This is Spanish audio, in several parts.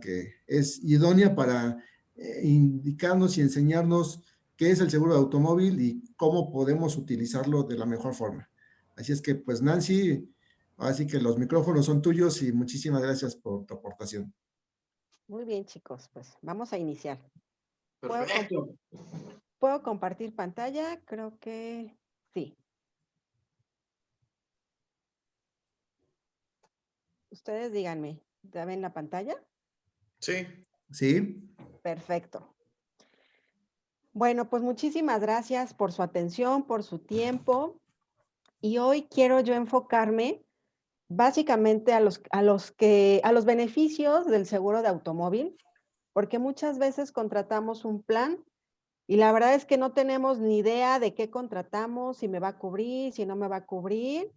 que es idónea para indicarnos y enseñarnos qué es el seguro de automóvil y cómo podemos utilizarlo de la mejor forma. Así es que, pues Nancy, así que los micrófonos son tuyos y muchísimas gracias por tu aportación. Muy bien, chicos, pues vamos a iniciar. Perfecto. ¿Puedo compartir pantalla? Creo que sí. Ustedes díganme, ¿ya ven la pantalla? Sí. ¿Sí? Perfecto. Bueno, pues muchísimas gracias por su atención, por su tiempo. Y hoy quiero yo enfocarme básicamente a los beneficios del seguro de automóvil, porque muchas veces contratamos un plan y la verdad es que no tenemos ni idea de qué contratamos, si me va a cubrir, si no me va a cubrir.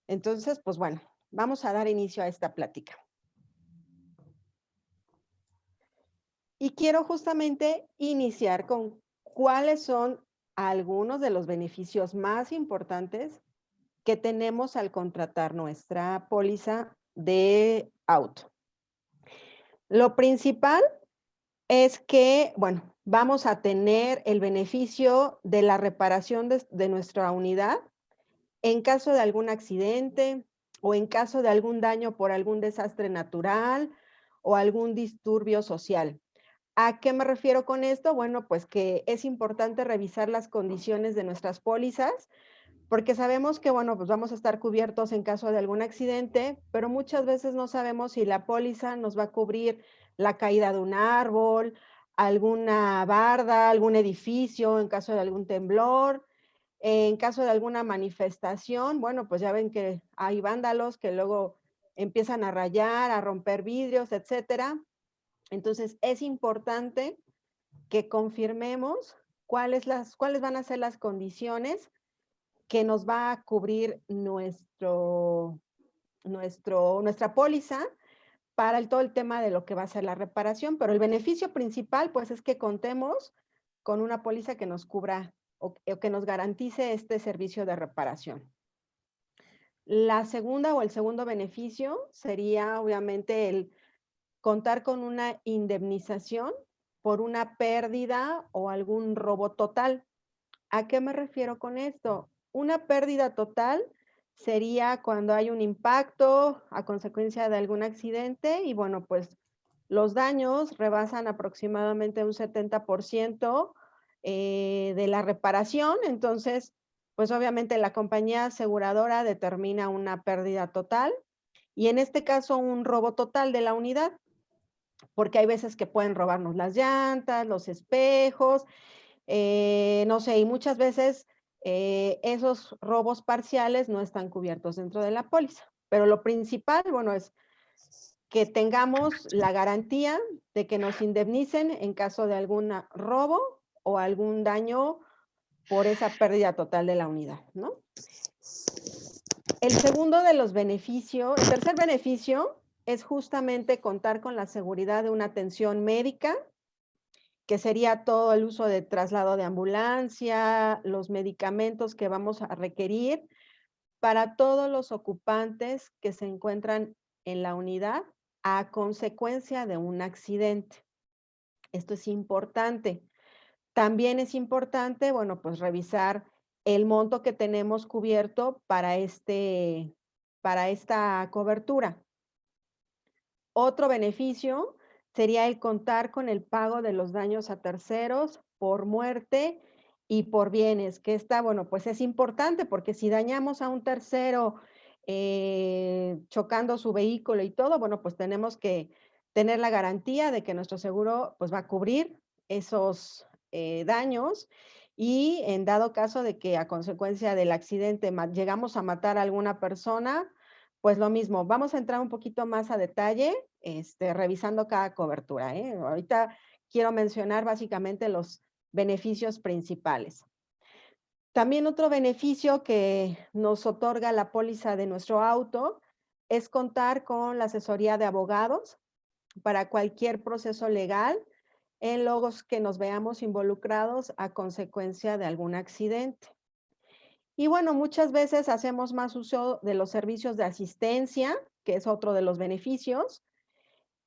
Entonces, pues bueno, vamos a dar inicio a esta plática. Y quiero justamente iniciar con cuáles son algunos de los beneficios más importantes que tenemos al contratar nuestra póliza de auto. Lo principal es que, bueno, vamos a tener el beneficio de la reparación de nuestra unidad en caso de algún accidente o en caso de algún daño por algún desastre natural o algún disturbio social. ¿A qué me refiero con esto? Bueno, pues que es importante revisar las condiciones de nuestras pólizas, porque sabemos que, bueno, pues vamos a estar cubiertos en caso de algún accidente, pero muchas veces no sabemos si la póliza nos va a cubrir la caída de un árbol, alguna barda, algún edificio, en caso de algún temblor, en caso de alguna manifestación. Bueno, pues ya ven que hay vándalos que luego empiezan a rayar, a romper vidrios, etcétera. Entonces, es importante que confirmemos cuáles van a ser las condiciones que nos va a cubrir nuestra póliza para todo el tema de lo que va a ser la reparación. Pero el beneficio principal, pues, es que contemos con una póliza que nos cubra o que nos garantice este servicio de reparación. La segunda o el segundo beneficio sería, obviamente, el contar con una indemnización por una pérdida o algún robo total. ¿A qué me refiero con esto? Una pérdida total sería cuando hay un impacto a consecuencia de algún accidente y bueno, pues los daños rebasan aproximadamente un 70% de la reparación. Entonces, pues obviamente la compañía aseguradora determina una pérdida total y en este caso un robo total de la unidad, porque hay veces que pueden robarnos las llantas, los espejos, no sé, y muchas veces esos robos parciales no están cubiertos dentro de la póliza. Pero lo principal, bueno, es que tengamos la garantía de que nos indemnicen en caso de algún robo o algún daño por esa pérdida total de la unidad, ¿no? El segundo de los beneficios, el tercer beneficio es justamente contar con la seguridad de una atención médica, que sería todo el uso de traslado de ambulancia, los medicamentos que vamos a requerir para todos los ocupantes que se encuentran en la unidad a consecuencia de un accidente. Esto es importante. También es importante, bueno, pues revisar el monto que tenemos cubierto para esta cobertura. Otro beneficio sería el contar con el pago de los daños a terceros por muerte y por bienes, que esta, bueno, pues es importante porque si dañamos a un tercero chocando su vehículo y todo, bueno, pues tenemos que tener la garantía de que nuestro seguro pues va a cubrir esos daños y en dado caso de que a consecuencia del accidente llegamos a matar a alguna persona, pues lo mismo, vamos a entrar un poquito más a detalle, revisando cada cobertura, ¿eh? Ahorita quiero mencionar básicamente los beneficios principales. También otro beneficio que nos otorga la póliza de nuestro auto es contar con la asesoría de abogados para cualquier proceso legal en los que nos veamos involucrados a consecuencia de algún accidente. Y bueno, muchas veces hacemos más uso de los servicios de asistencia, que es otro de los beneficios,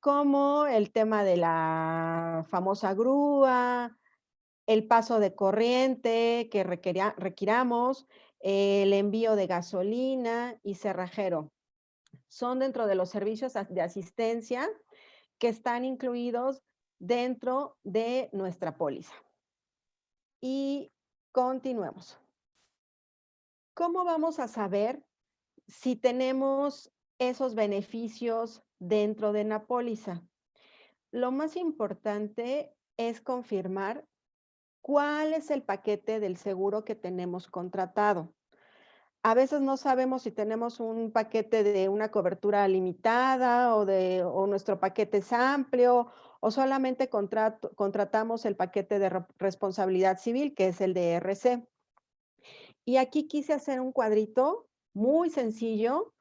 como el tema de la famosa grúa, el paso de corriente que requiramos, el envío de gasolina y cerrajero. Son dentro de los servicios de asistencia que están incluidos dentro de nuestra póliza. Y continuemos. ¿Cómo vamos a saber si tenemos esos beneficios dentro de la póliza? Lo más importante es confirmar cuál es el paquete del seguro que tenemos contratado. A veces no sabemos si tenemos un paquete de una cobertura limitada o nuestro paquete es amplio o solamente contratamos el paquete de responsabilidad civil, que es el de RC. Y aquí quise hacer un cuadrito muy sencillo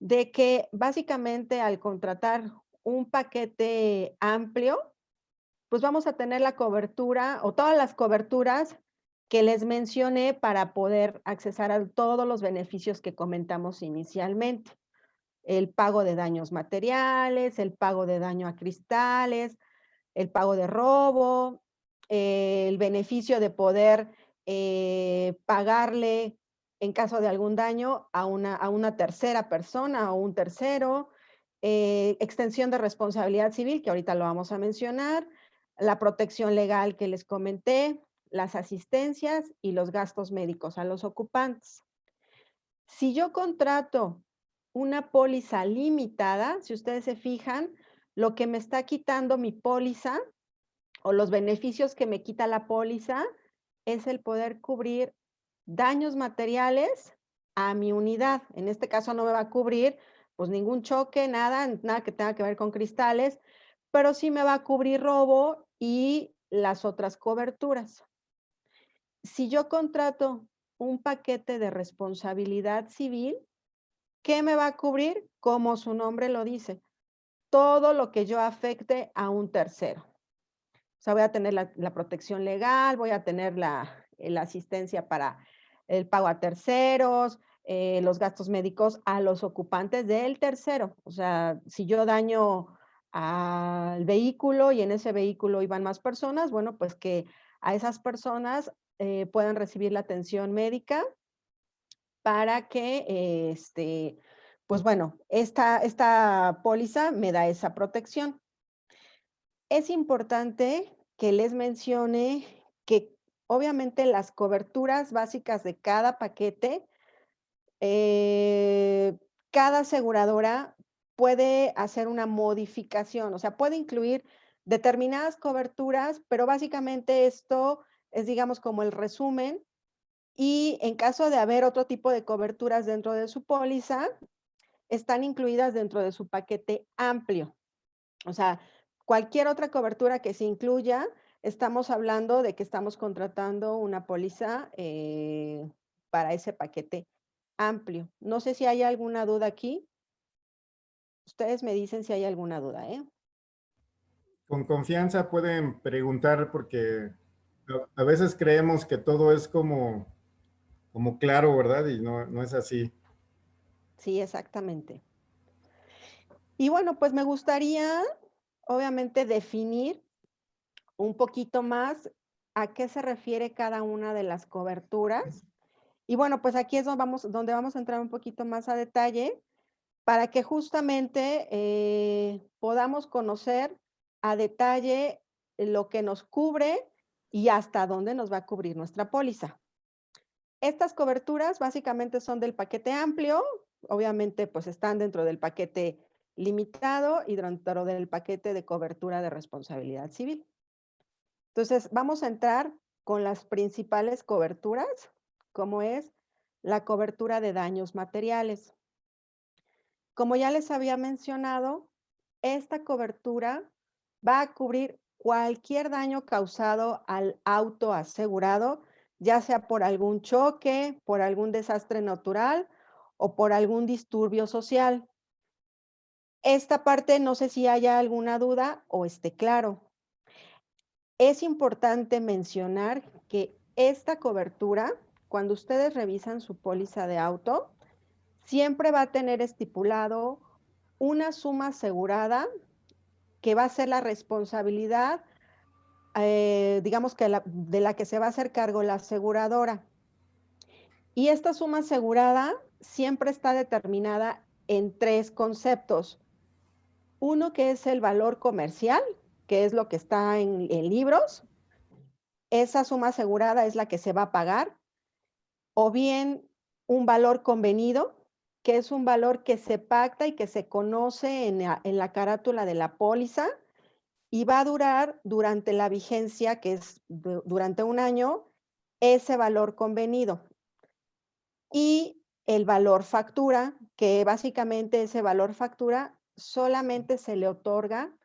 de que básicamente al contratar un paquete amplio, pues vamos a tener la cobertura o todas las coberturas que les mencioné para poder accesar a todos los beneficios que comentamos inicialmente. El pago de daños materiales, el pago de daño a cristales, el pago de robo, el beneficio de poder pagarle en caso de algún daño a una tercera persona o un tercero, extensión de responsabilidad civil, que ahorita lo vamos a mencionar, la protección legal que les comenté, las asistencias y los gastos médicos a los ocupantes. Si yo contrato una póliza limitada, si ustedes se fijan, lo que me está quitando mi póliza o los beneficios que me quita la póliza es el poder cubrir daños materiales a mi unidad. En este caso no me va a cubrir pues ningún choque, nada que tenga que ver con cristales, pero sí me va a cubrir robo y las otras coberturas. Si yo contrato un paquete de responsabilidad civil, ¿qué me va a cubrir? Como su nombre lo dice, todo lo que yo afecte a un tercero. O sea, voy a tener la protección legal, voy a tener la asistencia para el pago a terceros, los gastos médicos a los ocupantes del tercero. O sea, si yo daño al vehículo y en ese vehículo iban más personas, bueno, pues que a esas personas puedan recibir la atención médica para que, pues bueno, esta póliza me da esa protección. Es importante que les mencione que obviamente las coberturas básicas de cada paquete, cada aseguradora puede hacer una modificación, o sea, puede incluir determinadas coberturas, pero básicamente esto es, digamos, como el resumen. Y en caso de haber otro tipo de coberturas dentro de su póliza, están incluidas dentro de su paquete amplio. O sea, cualquier otra cobertura que se incluya, estamos hablando de que estamos contratando una póliza para ese paquete amplio. No sé si hay alguna duda aquí. Ustedes me dicen si hay alguna duda, ¿eh? Con confianza pueden preguntar porque a veces creemos que todo es como claro, ¿verdad? Y no es así. Sí, exactamente. Y bueno, pues me gustaría, obviamente, definir un poquito más a qué se refiere cada una de las coberturas. Y bueno, pues aquí es donde vamos a entrar un poquito más a detalle para que justamente podamos conocer a detalle lo que nos cubre y hasta dónde nos va a cubrir nuestra póliza. Estas coberturas básicamente son del paquete amplio, obviamente pues están dentro del paquete limitado y dentro del paquete de cobertura de responsabilidad civil. Entonces, vamos a entrar con las principales coberturas, como es la cobertura de daños materiales. Como ya les había mencionado, esta cobertura va a cubrir cualquier daño causado al auto asegurado, ya sea por algún choque, por algún desastre natural o por algún disturbio social. Esta parte no sé si haya alguna duda o esté claro. Es importante mencionar que esta cobertura, cuando ustedes revisan su póliza de auto, siempre va a tener estipulado una suma asegurada que va a ser la responsabilidad, digamos que de la que se va a hacer cargo la aseguradora. Y esta suma asegurada siempre está determinada en 3 conceptos. Uno que es el valor comercial, que es lo que está en libros. Esa suma asegurada es la que se va a pagar. O bien un valor convenido, que es un valor que se pacta y que se conoce en la carátula de la póliza y va a durar durante la vigencia, que es durante un año, ese valor convenido. Y el valor factura, que básicamente ese valor factura solamente se le otorga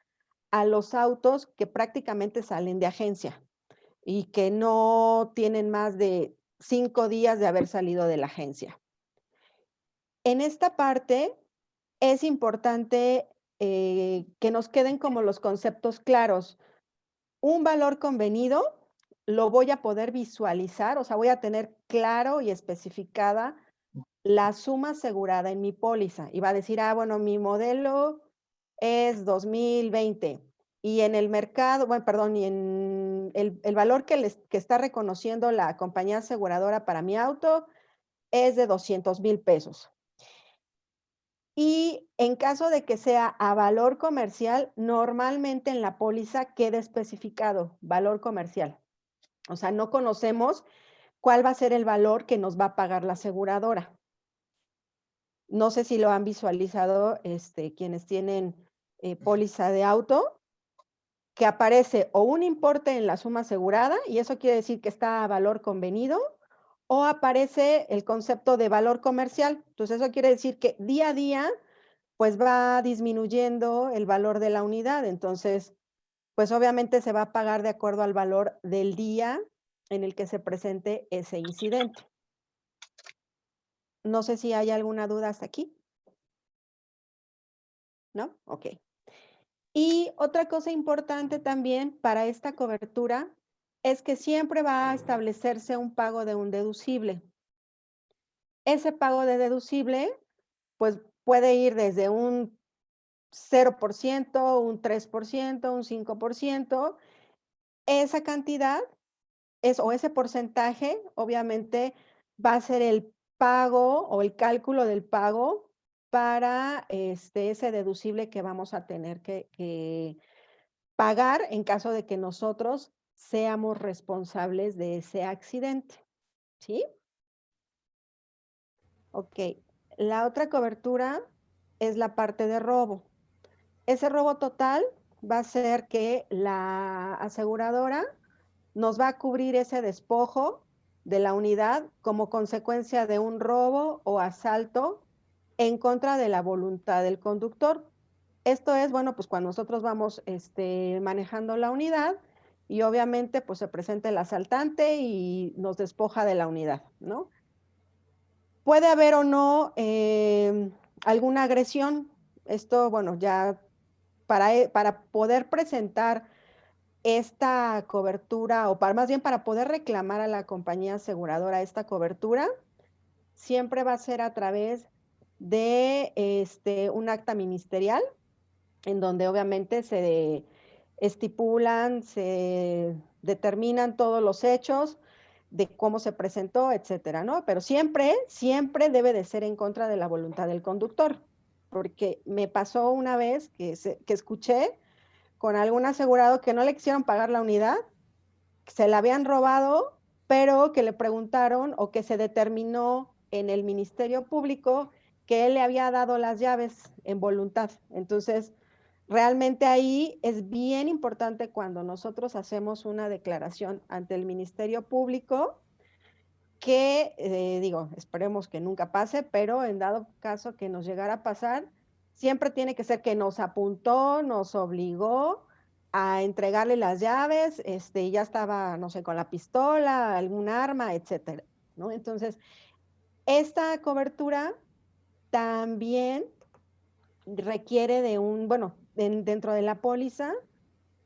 a los autos que prácticamente salen de agencia y que no tienen más de 5 días de haber salido de la agencia. En esta parte es importante que nos queden como los conceptos claros. Un valor convenido lo voy a poder visualizar, o sea, voy a tener claro y especificada la suma asegurada en mi póliza. Y va a decir, bueno, mi modelo es 2020 y en el mercado, bueno, perdón, y en el valor que está reconociendo la compañía aseguradora para mi auto es de 200,000 pesos. Y en caso de que sea a valor comercial, normalmente en la póliza queda especificado valor comercial. O sea, no conocemos cuál va a ser el valor que nos va a pagar la aseguradora. No sé si lo han visualizado quienes tienen póliza de auto, que aparece o un importe en la suma asegurada, y eso quiere decir que está a valor convenido, o aparece el concepto de valor comercial. Entonces, eso quiere decir que día a día, pues va disminuyendo el valor de la unidad. Entonces, pues obviamente se va a pagar de acuerdo al valor del día en el que se presente ese incidente. No sé si hay alguna duda hasta aquí. ¿No? Ok. Y otra cosa importante también para esta cobertura es que siempre va a establecerse un pago de un deducible. Ese pago de deducible, pues puede ir desde un 0%, un 3%, un 5%. Esa cantidad o ese porcentaje, obviamente, va a ser el pago o el cálculo del pago para ese deducible que vamos a tener que pagar en caso de que nosotros seamos responsables de ese accidente, ¿sí? Ok, la otra cobertura es la parte de robo. Ese robo total va a ser que la aseguradora nos va a cubrir ese despojo de la unidad como consecuencia de un robo o asalto en contra de la voluntad del conductor. Esto es, bueno, pues cuando nosotros vamos manejando la unidad y obviamente pues se presenta el asaltante y nos despoja de la unidad, ¿no? Puede haber o no alguna agresión. Esto, bueno, ya para poder presentar esta cobertura, o más bien para poder reclamar a la compañía aseguradora esta cobertura, siempre va a ser a través de un acta ministerial, en donde obviamente se estipulan, se determinan todos los hechos de cómo se presentó, etcétera, ¿no? Pero siempre, siempre debe de ser en contra de la voluntad del conductor, porque me pasó una vez que escuché con algún asegurado que no le quisieron pagar la unidad, que se la habían robado, pero que le preguntaron o que se determinó en el Ministerio Público que él le había dado las llaves en voluntad. Entonces, realmente ahí es bien importante cuando nosotros hacemos una declaración ante el Ministerio Público que, digo, esperemos que nunca pase, pero en dado caso que nos llegara a pasar, siempre tiene que ser que nos apuntó, nos obligó a entregarle las llaves, y ya estaba, no sé, con la pistola, algún arma, etcétera, ¿no? Entonces, esta cobertura también requiere de bueno, dentro de la póliza,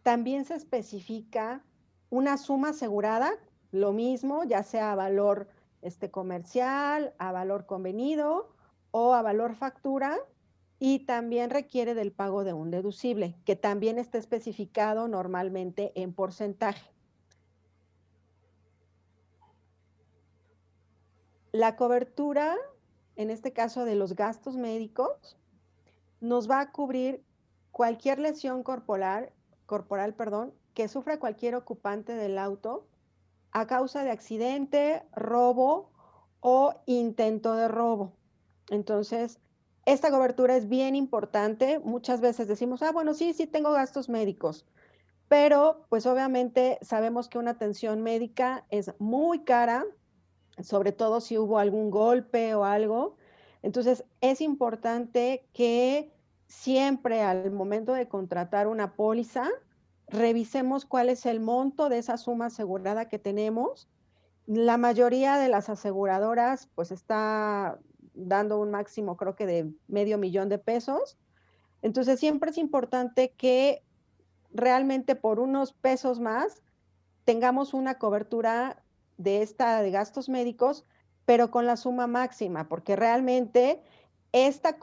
también se especifica una suma asegurada, lo mismo, ya sea a valor comercial, a valor convenido o a valor factura, y también requiere del pago de un deducible, que también está especificado normalmente en porcentaje. La cobertura, en este caso de los gastos médicos, nos va a cubrir cualquier lesión corporal, que sufra cualquier ocupante del auto a causa de accidente, robo o intento de robo. Entonces, esta cobertura es bien importante. Muchas veces decimos, bueno, sí tengo gastos médicos, pero pues obviamente sabemos que una atención médica es muy cara, sobre todo si hubo algún golpe o algo. Entonces, es importante que siempre al momento de contratar una póliza, revisemos cuál es el monto de esa suma asegurada que tenemos. La mayoría de las aseguradoras pues está dando un máximo, creo que de $500,000 de pesos. Entonces, siempre es importante que realmente por unos pesos más tengamos una cobertura de gastos médicos, pero con la suma máxima, porque realmente esta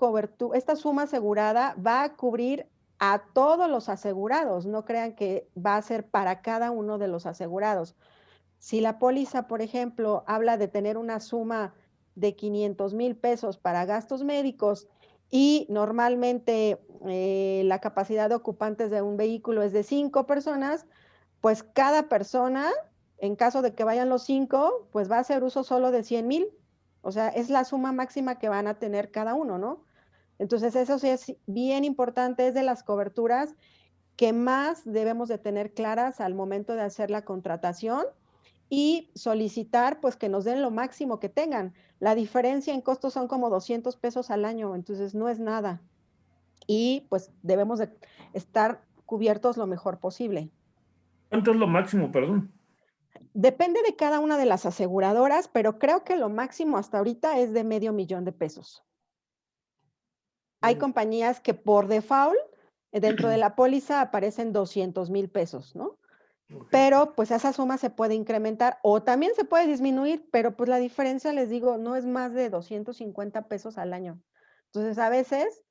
suma asegurada va a cubrir a todos los asegurados. No crean que va a ser para cada uno de los asegurados. Si la póliza, por ejemplo, habla de tener una suma de $500,000 para gastos médicos y normalmente la capacidad de ocupantes de un vehículo es de 5 personas, pues cada persona, en caso de que vayan los 5, pues va a hacer uso solo de 100,000. O sea, es la suma máxima que van a tener cada uno, ¿no? Entonces, eso sí es bien importante, es de las coberturas que más debemos de tener claras al momento de hacer la contratación y solicitar pues que nos den lo máximo que tengan. La diferencia en costos son como $200 al año, entonces no es nada. Y pues debemos de estar cubiertos lo mejor posible. ¿Cuánto es lo máximo, perdón? Depende de cada una de las aseguradoras, pero creo que lo máximo hasta ahorita es de $500,000. Hay compañías que por default, dentro de la póliza aparecen $200,000, ¿no? Okay. Pero pues esa suma se puede incrementar o también se puede disminuir, pero pues la diferencia, les digo, no es más de $250 al año. Entonces, a veces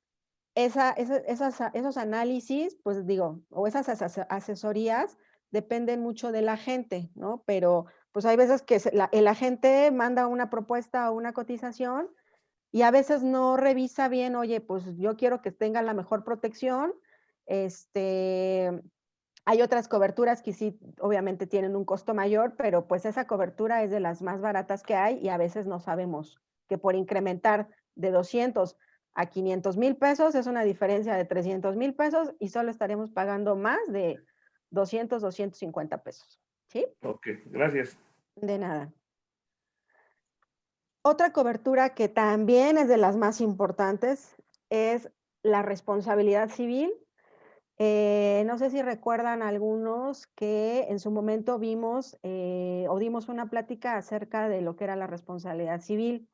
esos análisis, pues digo, o esas asesorías dependen mucho de la gente, ¿no? Pero pues hay veces que el agente manda una propuesta o una cotización y a veces no revisa bien, oye, pues yo quiero que tenga la mejor protección. Hay otras coberturas que sí, obviamente tienen un costo mayor, pero pues esa cobertura es de las más baratas que hay y a veces no sabemos que por incrementar de 200 a $500,000 es una diferencia de $300,000 y solo estaremos pagando más de 250 pesos. ¿Sí? Ok, gracias. De nada. Otra cobertura que también es de las más importantes es la responsabilidad civil. No sé si recuerdan algunos que en su momento vimos o dimos una plática acerca de lo que era la responsabilidad civil.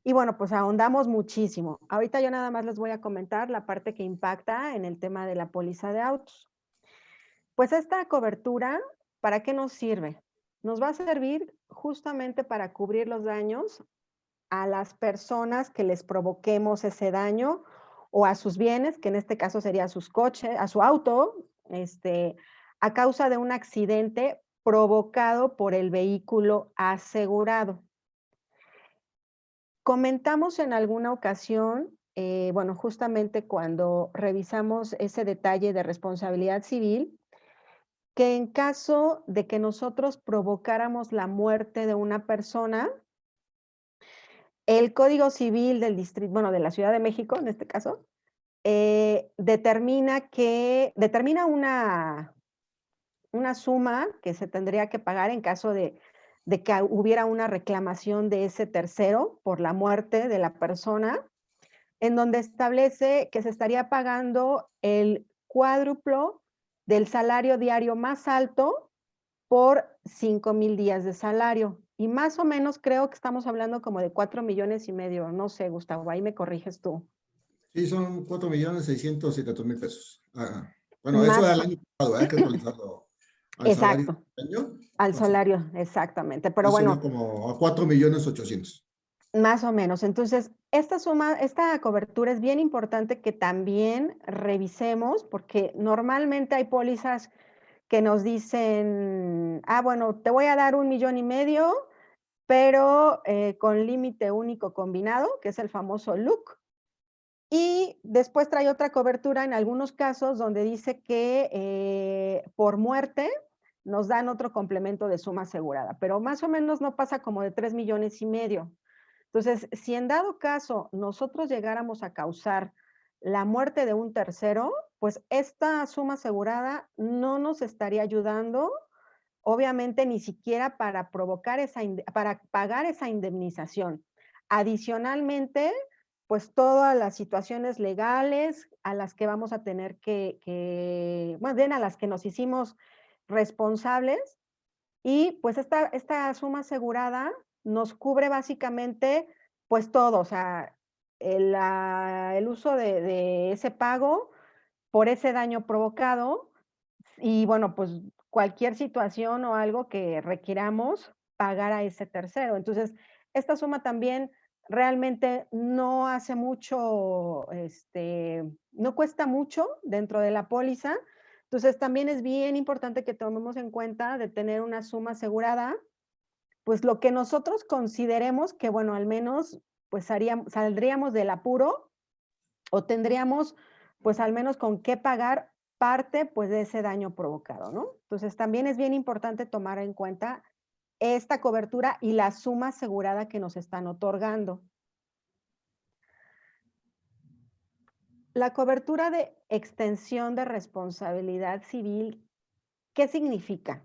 Y bueno, pues ahondamos muchísimo. Ahorita yo nada más les voy a comentar la parte que impacta en el tema de la póliza de autos. Pues esta cobertura, ¿para qué nos sirve? Nos va a servir justamente para cubrir los daños a las personas que les provoquemos ese daño o a sus bienes, que en este caso sería a sus coches, a su auto, a causa de un accidente provocado por el vehículo asegurado. Comentamos en alguna ocasión, bueno, justamente cuando revisamos ese detalle de responsabilidad civil, que en caso de que nosotros provocáramos la muerte de una persona, el Código Civil del distrito, bueno, de la Ciudad de México, en este caso, determina una suma que se tendría que pagar en caso de que hubiera una reclamación de ese tercero por la muerte de la persona, en donde establece que se estaría pagando el cuádruplo del salario diario más alto por 5,000 días de salario. Y más o menos creo que estamos hablando como de 4,5 millones. No sé, Gustavo, ahí me corriges tú. Sí, son 4,670,000 pesos. Bueno, eso era el año pasado, hay que actualizarlo al salario Exacto, del año. al Entonces, salario, exactamente. Pero eso bueno, sería como a 4,800,000. Más o menos. Entonces, esta cobertura es bien importante que también revisemos, porque normalmente hay pólizas que nos dicen, bueno, te voy a dar 1,5 millones, pero con límite único combinado, que es el famoso LUC. Y después trae otra cobertura en algunos casos donde dice que por muerte nos dan otro complemento de suma asegurada, pero más o menos no pasa como de 3,5 millones. Entonces, si en dado caso nosotros llegáramos a causar la muerte de un tercero, pues esta suma asegurada no nos estaría ayudando, obviamente ni siquiera para para pagar esa indemnización. Adicionalmente, pues todas las situaciones legales a las que vamos a tener más bien a las que nos hicimos responsables, y pues esta suma asegurada nos cubre básicamente pues todo, o sea, el uso de ese pago por ese daño provocado, y bueno, pues cualquier situación o algo que requiramos pagar a ese tercero. Entonces, esta suma también realmente no hace mucho, no cuesta mucho dentro de la póliza. Entonces, también es bien importante que tomemos en cuenta de tener una suma asegurada, pues lo que nosotros consideremos que, bueno, al menos pues saldríamos del apuro o tendríamos pues al menos con qué pagar parte pues de ese daño provocado, ¿no? Entonces también es bien importante tomar en cuenta esta cobertura y la suma asegurada que nos están otorgando. La cobertura de extensión de responsabilidad civil, ¿qué significa?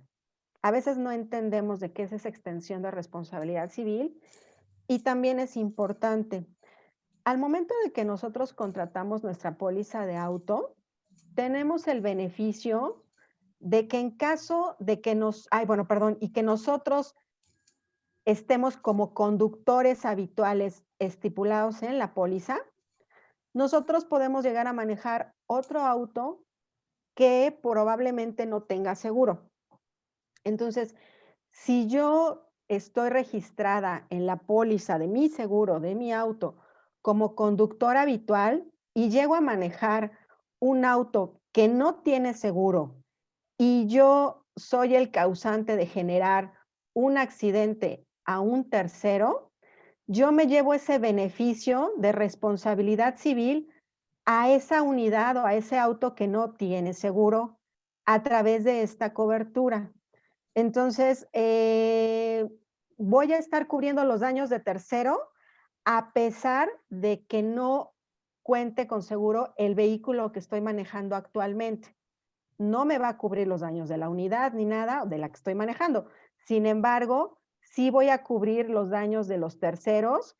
A veces no entendemos de qué es esa extensión de responsabilidad civil y también es importante. Al momento de que nosotros contratamos nuestra póliza de auto, tenemos el beneficio de que en caso de que y que nosotros estemos como conductores habituales estipulados en la póliza, nosotros podemos llegar a manejar otro auto que probablemente no tenga seguro. Entonces, si yo estoy registrada en la póliza de mi seguro, de mi auto, como conductor habitual y llego a manejar un auto que no tiene seguro y yo soy el causante de generar un accidente a un tercero, yo me llevo ese beneficio de responsabilidad civil a esa unidad o a ese auto que no tiene seguro a través de esta cobertura. Entonces, voy a estar cubriendo los daños de tercero a pesar de que no cuente con seguro el vehículo que estoy manejando actualmente. No me va a cubrir los daños de la unidad ni nada de la que estoy manejando. Sin embargo, sí voy a cubrir los daños de los terceros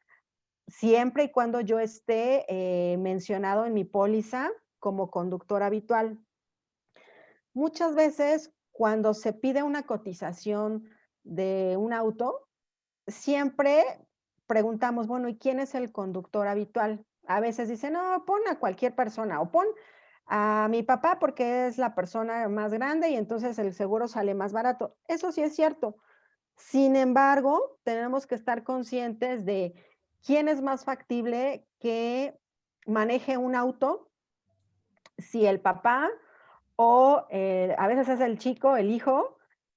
siempre y cuando yo esté mencionado en mi póliza como conductor habitual. Muchas veces cuando se pide una cotización de un auto, siempre preguntamos, bueno, ¿y quién es el conductor habitual? A veces dicen, no, pon a cualquier persona o pon a mi papá porque es la persona más grande y entonces el seguro sale más barato. Eso sí es cierto. Sin embargo, tenemos que estar conscientes de quién es más factible que maneje un auto, si el papá o a veces es el chico, el hijo,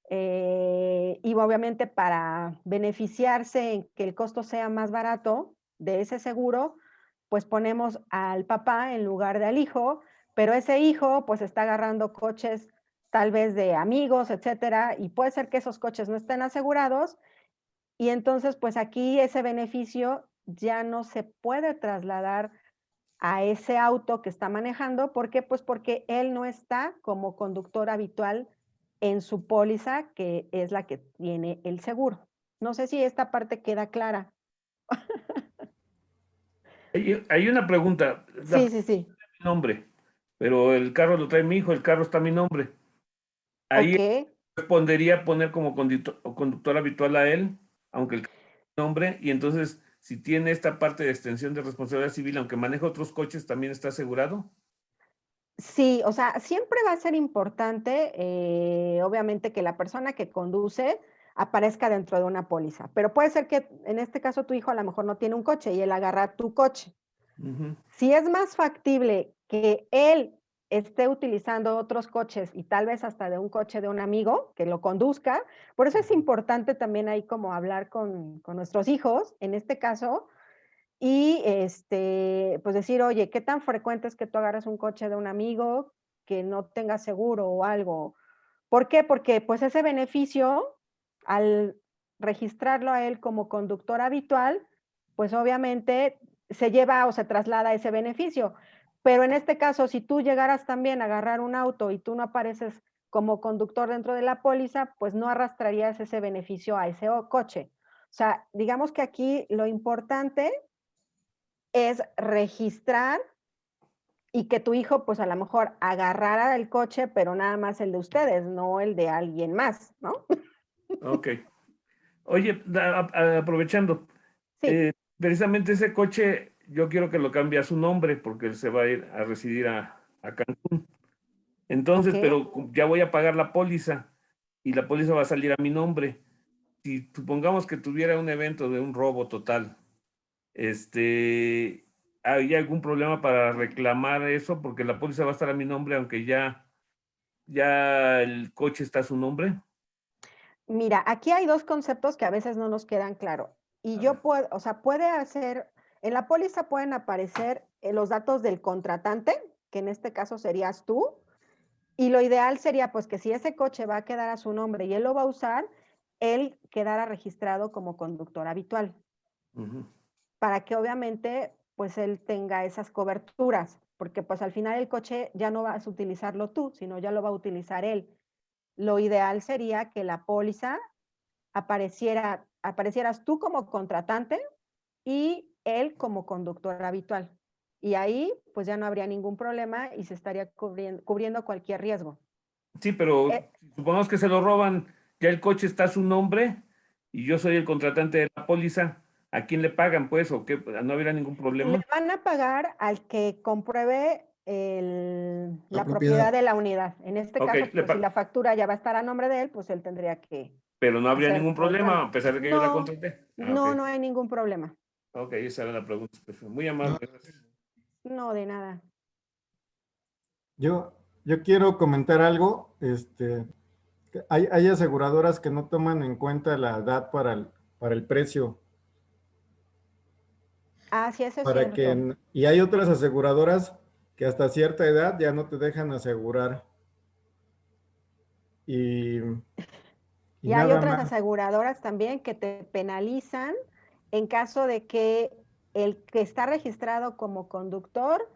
y obviamente para beneficiarse en que el costo sea más barato de ese seguro, pues ponemos al papá en lugar del hijo, pero ese hijo pues está agarrando coches tal vez de amigos, etcétera, y puede ser que esos coches no estén asegurados, y entonces pues aquí ese beneficio ya no se puede trasladar a ese auto que está manejando. ¿Por qué? Pues porque él no está como conductor habitual en su póliza, que es la que tiene el seguro. No sé si esta parte queda clara. Hay una pregunta. Sí. Mi nombre, pero el carro lo trae mi hijo, el carro está a mi nombre. Ahí Ok. respondería poner como conductor habitual a él, aunque el carro es mi nombre, y entonces, si tiene esta parte de extensión de responsabilidad civil, aunque maneja otros coches, ¿también está asegurado? Sí, o sea, siempre va a ser importante, obviamente, que la persona que conduce aparezca dentro de una póliza. Pero puede ser que en este caso tu hijo a lo mejor no tiene un coche y él agarra tu coche. Si es más factible que él esté utilizando otros coches y tal vez hasta de un coche de un amigo que lo conduzca, por eso es importante también ahí como hablar con nuestros hijos, en este caso, y pues decir, oye, ¿qué tan frecuente es que tú agarres un coche de un amigo que no tenga seguro o algo? ¿Por qué? Porque pues ese beneficio, al registrarlo a él como conductor habitual, pues obviamente se lleva o se traslada ese beneficio. Pero en este caso, si tú llegaras también a agarrar un auto y tú no apareces como conductor dentro de la póliza, pues no arrastrarías ese beneficio a ese coche. O sea, digamos que aquí lo importante es registrar y que tu hijo, pues a lo mejor agarrara el coche, pero nada más el de ustedes, no el de alguien más, ¿no? Ok. Oye, aprovechando, Sí. precisamente ese coche, yo quiero que lo cambie a su nombre porque él se va a ir a residir a Cancún. Entonces, Ok. pero ya voy a pagar la póliza y la póliza va a salir a mi nombre. Si supongamos que tuviera un evento de un robo total, ¿hay algún problema para reclamar eso? Porque la póliza va a estar a mi nombre, aunque ya el coche está a su nombre. Mira, aquí hay dos conceptos que a veces no nos quedan claros. Y yo puedo, o sea, puede hacer, en la póliza pueden aparecer los datos del contratante, que en este caso serías tú, y lo ideal sería pues que si ese coche va a quedar a su nombre y él lo va a usar, él quedara registrado como conductor habitual, para que obviamente pues él tenga esas coberturas, porque pues al final el coche ya no vas a utilizarlo tú, sino ya lo va a utilizar él. Lo ideal sería que la póliza aparecieras tú como contratante y él como conductor habitual. Y ahí pues ya no habría ningún problema y se estaría cubriendo cualquier riesgo. Sí, pero Eh, supongamos que se lo roban, ya el coche está a su nombre y yo soy el contratante de la póliza. ¿A quién le pagan, pues? ¿O qué? ¿No habría ningún Le problema? van a pagar al que compruebe la propiedad de la unidad. En este Ok, caso, pues si la factura ya va a estar a nombre de él, pues él tendría que pero no habría hacer ningún todo el problema, a trámite. pesar de que yo la No, contraté. Ok, no hay ningún problema. ok, esa era la pregunta. Muy No, amable, gracias. No, de nada. Yo quiero comentar algo. Hay aseguradoras que no toman en cuenta la edad para el precio. Ah, sí, eso es cierto. Y hay otras aseguradoras que hasta cierta edad ya no te dejan asegurar. Y, y Y hay nada otras más. aseguradoras también que te penalizan en caso de que el que está registrado como conductor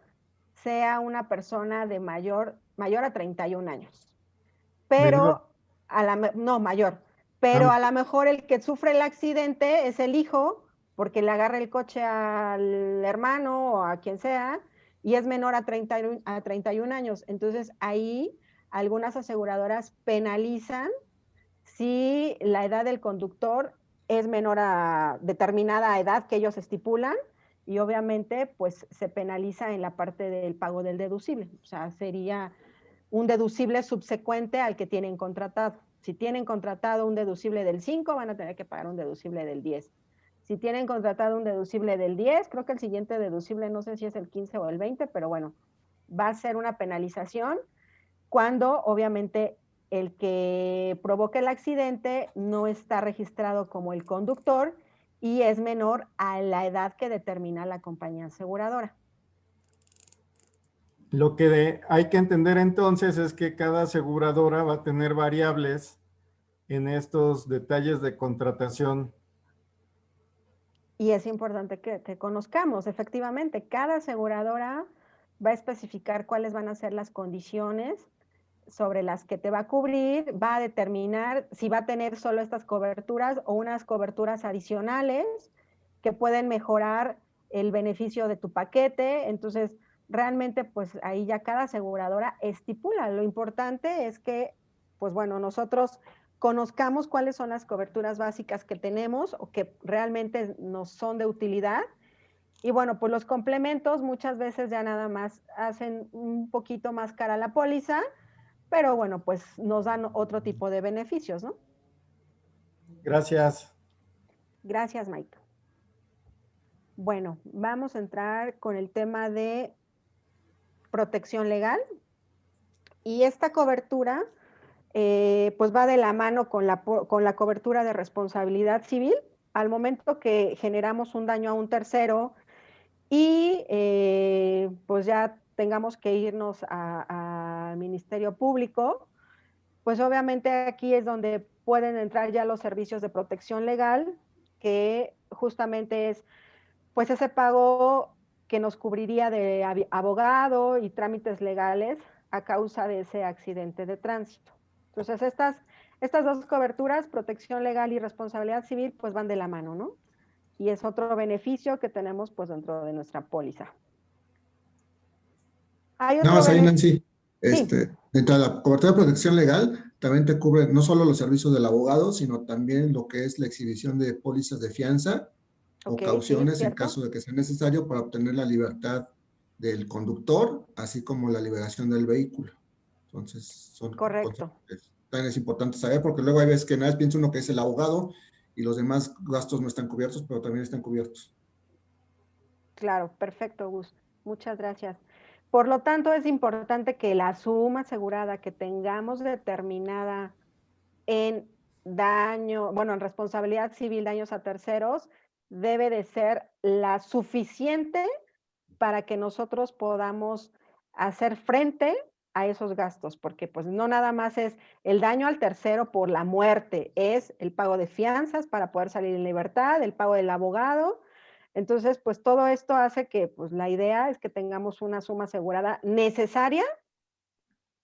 sea una persona de mayor a 31 años. Menor. Pero, no, mayor. Ah, Pero a lo mejor el que sufre el accidente es el hijo, porque le agarra el coche al hermano o a quien sea, y es menor a 31 años. Entonces ahí algunas aseguradoras penalizan si la edad del conductor es menor a determinada edad que ellos estipulan y obviamente pues se penaliza en la parte del pago del deducible. O sea, sería un deducible subsecuente al que tienen contratado. Si tienen contratado un deducible del 5, van a tener que pagar un deducible del 10. Si tienen contratado un deducible del 10, creo que el siguiente deducible no sé si es el 15 o el 20, pero bueno, va a ser una penalización cuando obviamente el que provoca el accidente no está registrado como el conductor y es menor a la edad que determina la compañía aseguradora. Lo que hay que entender entonces es que cada aseguradora va a tener variables en estos detalles de contratación. Y es importante que conozcamos, efectivamente, cada aseguradora va a especificar cuáles van a ser las condiciones sobre las que te va a cubrir, va a determinar si va a tener solo estas coberturas o unas coberturas adicionales que pueden mejorar el beneficio de tu paquete. Entonces, realmente, pues ahí ya cada aseguradora estipula. Lo importante es que, pues bueno, nosotros conozcamos cuáles son las coberturas básicas que tenemos o que realmente nos son de utilidad. Y bueno, pues los complementos muchas veces ya nada más hacen un poquito más cara la póliza, pero bueno, pues nos dan otro tipo de beneficios, ¿no? Gracias. Gracias, Mike. Bueno, vamos a entrar con el tema de protección legal. Y esta cobertura, pues va de la mano con la cobertura de responsabilidad civil. Al momento que generamos un daño a un tercero y pues ya tengamos que irnos al Ministerio Público, pues obviamente aquí es donde pueden entrar ya los servicios de protección legal, que justamente es pues ese pago que nos cubriría de abogado y trámites legales a causa de ese accidente de tránsito. Entonces, estas dos coberturas, protección legal y responsabilidad civil, pues van de la mano, ¿no? Y es otro beneficio que tenemos pues dentro de nuestra póliza. Hay Nada otro más ahí, beneficio. Nancy, dentro de la cobertura de protección legal, también te cubre no solo los servicios del abogado, sino también lo que es la exhibición de pólizas de fianza o Ok, sí, cauciones en cierto. caso de que sea necesario para obtener la libertad del conductor, así como la liberación del vehículo. Entonces, son Correcto. conceptos que también es importante saber, porque luego hay veces que nada más piensa uno que es el abogado y los demás gastos no están cubiertos, pero también están cubiertos. Claro, perfecto, Gus. Muchas gracias. Por lo tanto, es importante que la suma asegurada que tengamos determinada en daño, bueno, en responsabilidad civil, daños a terceros, debe de ser la suficiente para que nosotros podamos hacer frente a esos gastos, porque pues no nada más es el daño al tercero por la muerte, es el pago de fianzas para poder salir en libertad, el pago del abogado. Entonces, pues todo esto hace que pues la idea es que tengamos una suma asegurada necesaria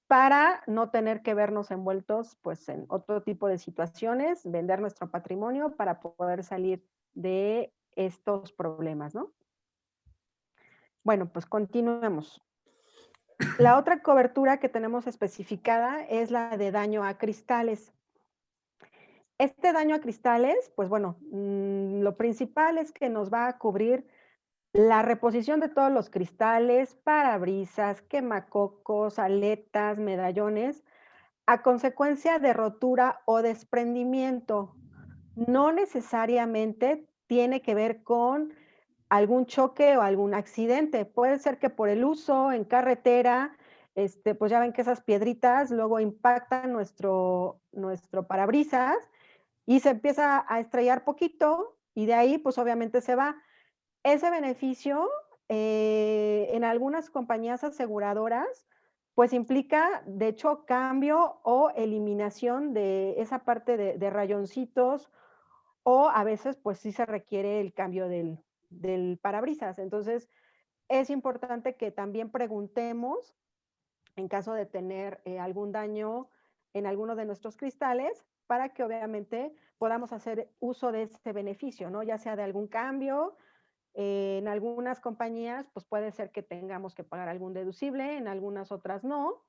para no tener que vernos envueltos pues en otro tipo de situaciones, vender nuestro patrimonio para poder salir de estos problemas, ¿no? Bueno, pues continuemos. La otra cobertura que tenemos especificada es la de daño a cristales. Este daño a cristales, pues bueno, lo principal es que nos va a cubrir la reposición de todos los cristales, parabrisas, quemacocos, aletas, medallones, a consecuencia de rotura o desprendimiento. No necesariamente tiene que ver con algún choque o algún accidente. Puede ser que por el uso en carretera, pues ya ven que esas piedritas luego impactan nuestro parabrisas y se empieza a estrellar poquito y de ahí pues obviamente se va. Ese beneficio en algunas compañías aseguradoras pues implica de hecho cambio o eliminación de esa parte de rayoncitos o a veces pues sí se requiere el cambio del parabrisas. Entonces es importante que también preguntemos en caso de tener algún daño en alguno de nuestros cristales para que obviamente podamos hacer uso de ese beneficio, ¿no? Ya sea de algún cambio. En algunas compañías, pues puede ser que tengamos que pagar algún deducible, en algunas otras no.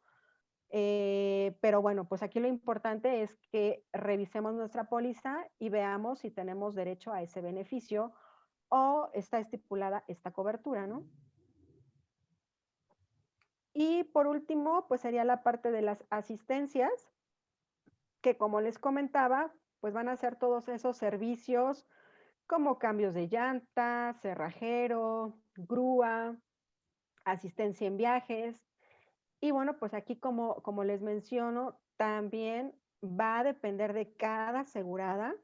Pero bueno, pues aquí lo importante es que revisemos nuestra póliza y veamos si tenemos derecho a ese beneficio o está estipulada esta cobertura, ¿no? Y por último, pues sería la parte de las asistencias, que como les comentaba, pues van a ser todos esos servicios como cambios de llanta, cerrajero, grúa, asistencia en viajes. Y bueno, pues aquí como les menciono, también va a depender de cada aseguradora,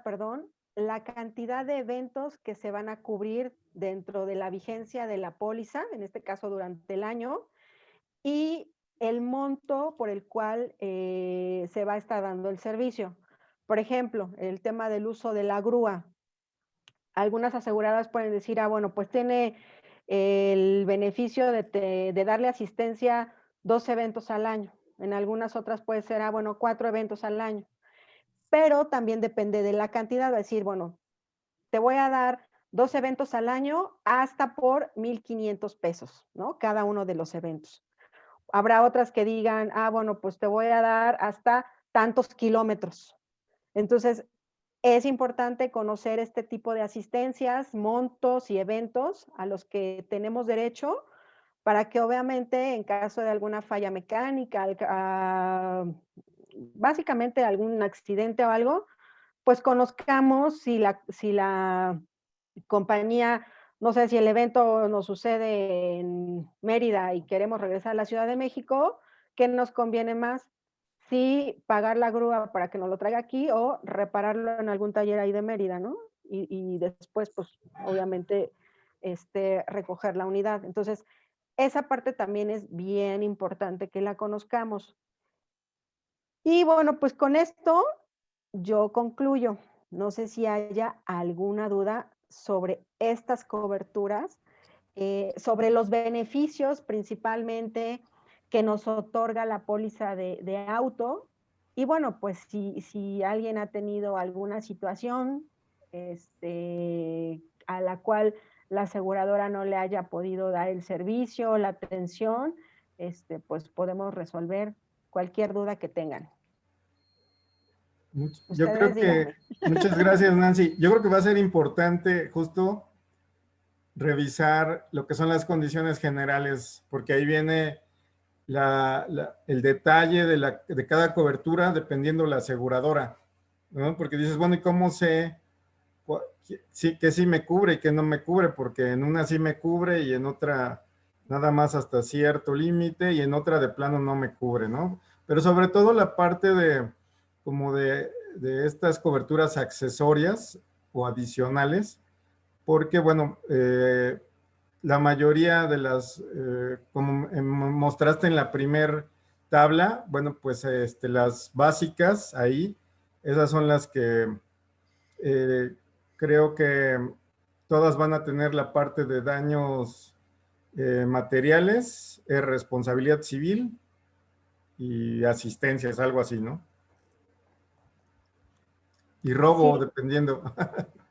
perdón, la cantidad de eventos que se van a cubrir dentro de la vigencia de la póliza, en este caso durante el año, y el monto por el cual se va a estar dando el servicio. Por ejemplo, el tema del uso de la grúa. Algunas aseguradoras pueden decir, bueno, pues tiene el beneficio de darle asistencia 2 eventos al año. En algunas otras puede ser, bueno, 4 eventos al año. Pero también depende de la cantidad, es decir, bueno, te voy a dar 2 eventos al año hasta por 1,500 pesos, ¿no? Cada uno de los eventos. Habrá otras que digan, bueno, pues te voy a dar hasta tantos kilómetros. Entonces, es importante conocer este tipo de asistencias, montos y eventos a los que tenemos derecho para que obviamente en caso de alguna falla mecánica, básicamente algún accidente o algo, pues conozcamos si la compañía, no sé, si el evento nos sucede en Mérida y queremos regresar a la Ciudad de México, ¿qué nos conviene más? Si pagar la grúa para que nos lo traiga aquí o repararlo en algún taller ahí de Mérida, ¿no? Y después, pues, obviamente, recoger la unidad. Entonces, esa parte también es bien importante que la conozcamos. Y bueno, pues con esto yo concluyo. No sé si haya alguna duda sobre estas coberturas, sobre los beneficios principalmente que nos otorga la póliza de auto. Y bueno, pues si alguien ha tenido alguna situación a la cual la aseguradora no le haya podido dar el servicio, la atención, pues podemos resolver cualquier duda que tengan. Yo creo que, muchas gracias, Nancy. Yo creo que va a ser importante justo revisar lo que son las condiciones generales, porque ahí viene el detalle de cada cobertura dependiendo la aseguradora, ¿no? Porque dices, bueno, ¿y cómo sé que sí me cubre y que no me cubre? Porque en una sí me cubre y en otra nada más hasta cierto límite y en otra de plano no me cubre, ¿no? Pero sobre todo la parte como de estas coberturas accesorias o adicionales, porque bueno, la mayoría de las, como mostraste en la primer tabla, bueno, pues las básicas ahí, esas son las que creo que todas van a tener la parte de daños materiales, responsabilidad civil y asistencias, algo así, ¿no? Y robo, Sí. dependiendo.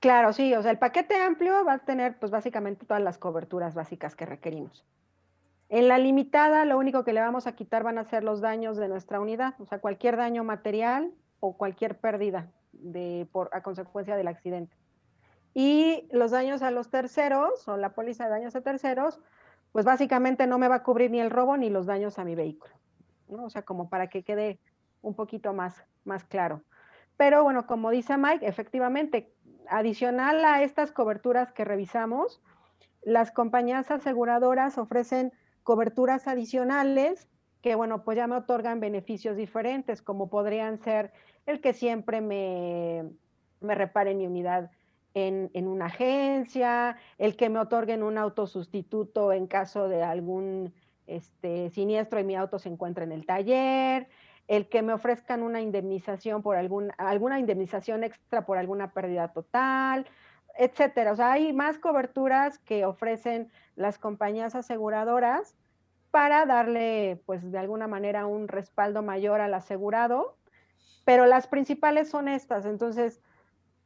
Claro, sí, o sea, el paquete amplio va a tener pues básicamente todas las coberturas básicas que requerimos. En la limitada, lo único que le vamos a quitar van a ser los daños de nuestra unidad, o sea, cualquier daño material o cualquier pérdida a consecuencia del accidente. Y los daños a los terceros, o la póliza de daños a terceros, pues básicamente no me va a cubrir ni el robo ni los daños a mi vehículo, ¿no? O sea, como para que quede un poquito más claro. Pero bueno, como dice Mike, efectivamente, adicional a estas coberturas que revisamos, las compañías aseguradoras ofrecen coberturas adicionales que, bueno, pues ya me otorgan beneficios diferentes, como podrían ser el que siempre me reparen mi unidad en una agencia, el que me otorguen un autosustituto en caso de algún siniestro y mi auto se encuentra en el taller, el que me ofrezcan una indemnización por alguna indemnización extra por alguna pérdida total, etcétera. O sea, hay más coberturas que ofrecen las compañías aseguradoras para darle, pues, de alguna manera un respaldo mayor al asegurado, pero las principales son estas. Entonces,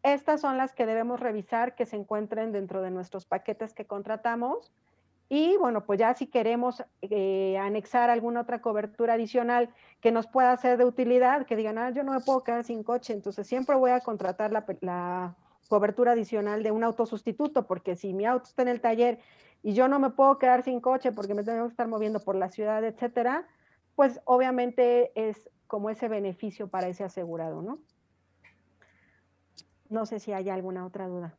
estas son las que debemos revisar que se encuentren dentro de nuestros paquetes que contratamos. Y bueno, pues ya si queremos anexar alguna otra cobertura adicional que nos pueda ser de utilidad, que digan, yo no me puedo quedar sin coche, entonces siempre voy a contratar la cobertura adicional de un autosustituto, porque si mi auto está en el taller y yo no me puedo quedar sin coche porque me tengo que estar moviendo por la ciudad, etcétera, pues obviamente es como ese beneficio para ese asegurado, ¿no? No sé si hay alguna otra duda.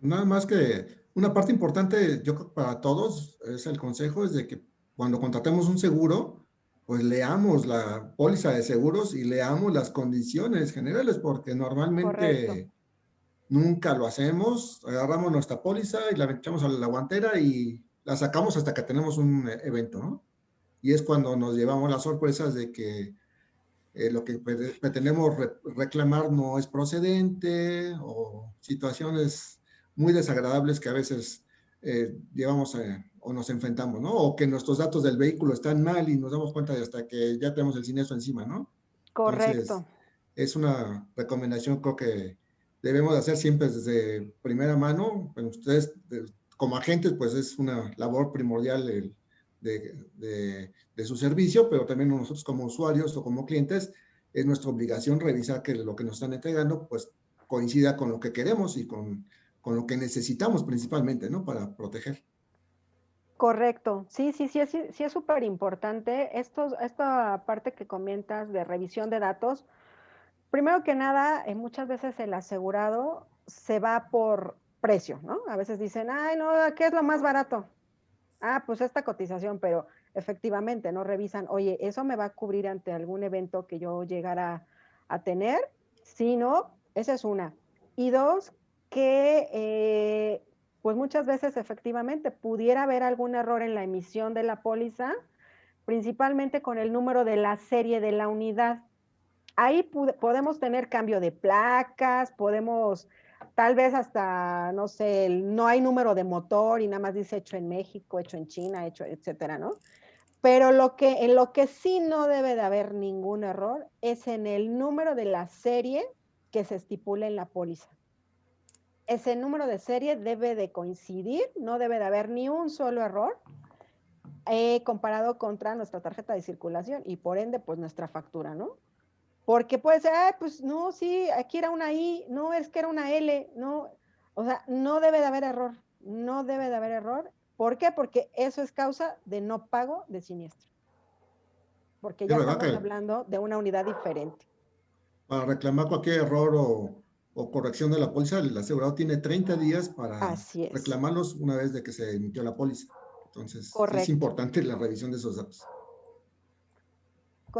Nada más que una parte importante, yo creo que para todos, es el consejo, es de que cuando contratemos un seguro, pues leamos la póliza de seguros y leamos las condiciones generales, porque normalmente Correcto. nunca lo hacemos, agarramos nuestra póliza y la echamos a la guantera y la sacamos hasta que tenemos un evento, ¿no? Y es cuando nos llevamos las sorpresas de que lo que pretendemos reclamar no es procedente o situaciones muy desagradables que a veces llevamos o nos enfrentamos, ¿no? O que nuestros datos del vehículo están mal y nos damos cuenta de hasta que ya tenemos el siniestro encima, ¿no? Correcto. Entonces, es una recomendación creo que debemos hacer siempre desde primera mano. Bueno, ustedes como agentes, pues es una labor primordial de su servicio, pero también nosotros como usuarios o como clientes, es nuestra obligación revisar que lo que nos están entregando, pues coincida con lo que queremos y con lo que necesitamos principalmente, ¿no? Para proteger. Correcto. Sí, es súper importante. Esta parte que comentas de revisión de datos, primero que nada, muchas veces el asegurado se va por precio, ¿no? A veces dicen, ay, no, ¿qué es lo más barato? Ah, pues esta cotización, pero efectivamente no revisan, oye, ¿eso me va a cubrir ante algún evento que yo llegara a tener? Si no, esa es una. Y dos, que pues muchas veces efectivamente pudiera haber algún error en la emisión de la póliza, principalmente con el número de la serie de la unidad. Ahí podemos tener cambio de placas, podemos tal vez hasta, no sé, no hay número de motor y nada más dice hecho en México, hecho en China, hecho, etcétera, ¿no? Pero en lo que sí no debe de haber ningún error es en el número de la serie que se estipula en la póliza. Ese número de serie debe de coincidir, no debe de haber ni un solo error comparado contra nuestra tarjeta de circulación y por ende, pues nuestra factura, ¿no? Porque puede ser, pues no, sí, aquí era una I, no, es que era una L, no, o sea, no debe de haber error, no debe de haber error. ¿Por qué? Porque eso es causa de no pago de siniestro. Porque Es ya verdad estamos que hablando de una unidad diferente. para reclamar cualquier error o corrección de la póliza, el asegurado tiene 30 días para Así es. reclamarlos una vez de que se emitió la póliza. Entonces, sí es Correcto. importante la revisión de esos datos.